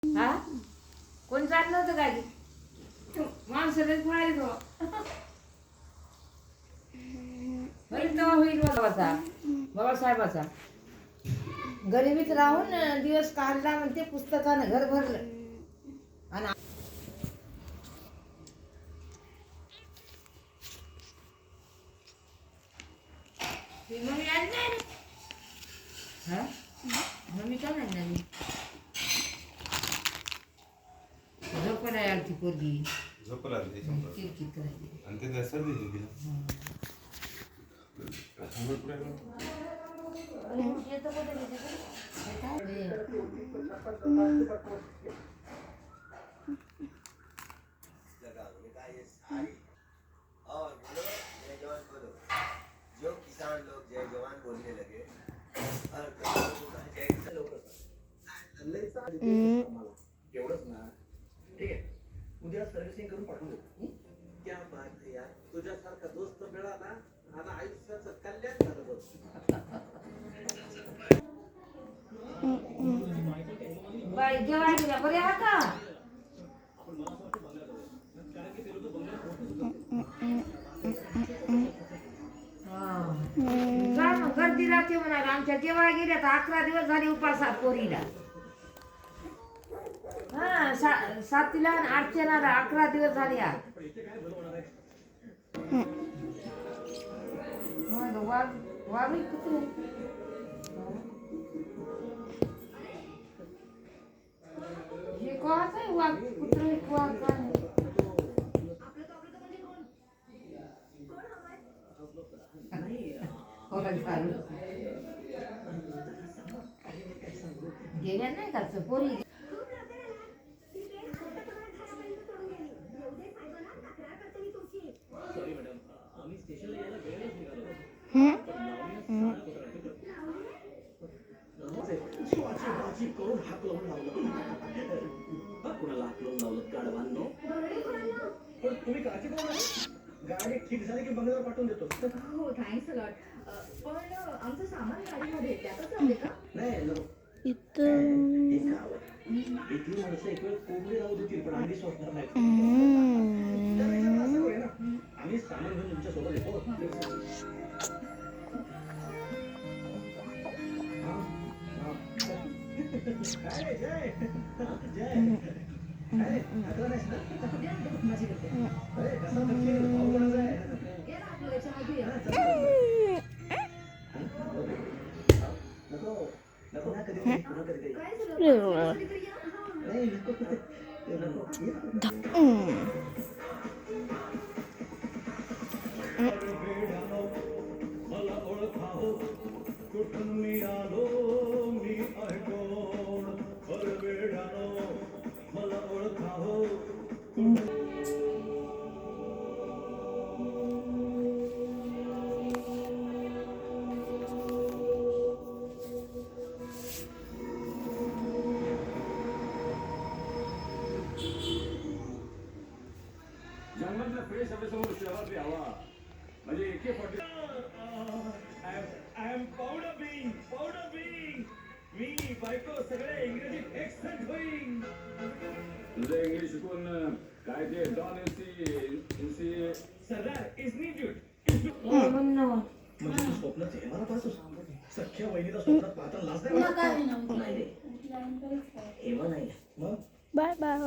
हा कोण जात नव्हतं काय माणसालाच बाहेर होईल तेव्हा होईल बाबाचा बाबासाहेबाचा गरिबीत राहून दिवस काढला म्हणते पुस्तकानं घर भरलं आणि मम्मी आली नाही रे हा मम्मी का नाही आली झोपला आलती पोरगी झोपला किरकिर करायची आणि ते सर्दी दिली और बोलो जय जवान बोलो जो किसान लोग जय जवान बोलने लगे और जय किसान लोग एवढंच ना ठीक आहे उद्या सर्व्हिसिंग करून पाठवून देतो क्या बात है यार तुझ्यासारखा दोस्त मिळाला आता आयुष्याचं कल्याण झालं बघ बाई जेवायला गेल्या बरे आहात का जा मग गर्दी राहते म्हणाला आमच्या जेवायला गेल्या तर 11 दिवस झाले उपासात पोरीला हा सातीला आणि अर्चनाला 11 दिवस झाले वाघ कुठे हे कोणाचं आहे वाघ कुत्र वाघ काय गेल्या नाही का पोरी करून हात लावून लावलं कुणाला हात लावून लावलं गाडवांनो पण तुम्ही काळजी करू नका गाडी ठीक झाली की बंगल्यावर पाठवून देतो हो थँक्स अ लॉट पण आमचं सामान गाडीमध्ये त्यातच आहे का नाही नको इथं इथली माणसं एक वेळ कोंबडी राहू देतील पण आम्ही सोडणार नाही आम्ही सामान घेऊन तुमच्या सोबत येतो जय जय अरे आता नाहीस ना माझी करते अरे कसा नक्की भाऊ कोणाचा आहे ये ना आपलं याच्यामध्ये नको नको ना कधी पुन्हा कधी काय झालं कधीतरी या. नाही नको मला ओळखावं कुठून मी आलो मी आहे कोण अरे वेळानो मला ओळखावं जंगलातल्या फ्रेश हवेसमोर शहरातली हवा म्हणजे एके आय एम पावडर बिंग मी बायको सगळे इंग्रजीत एक्सेंट होईन तुझं इंग्लिश शिकून काय ते डॉन एसी सरदार इन्स्टिट्यूट म्हणजे तू स्वप्नात हेमाला पाहतोस सख्या वहिनीला स्वप्नात पाहता लाज नाही हेमा नाही मग बाय बाय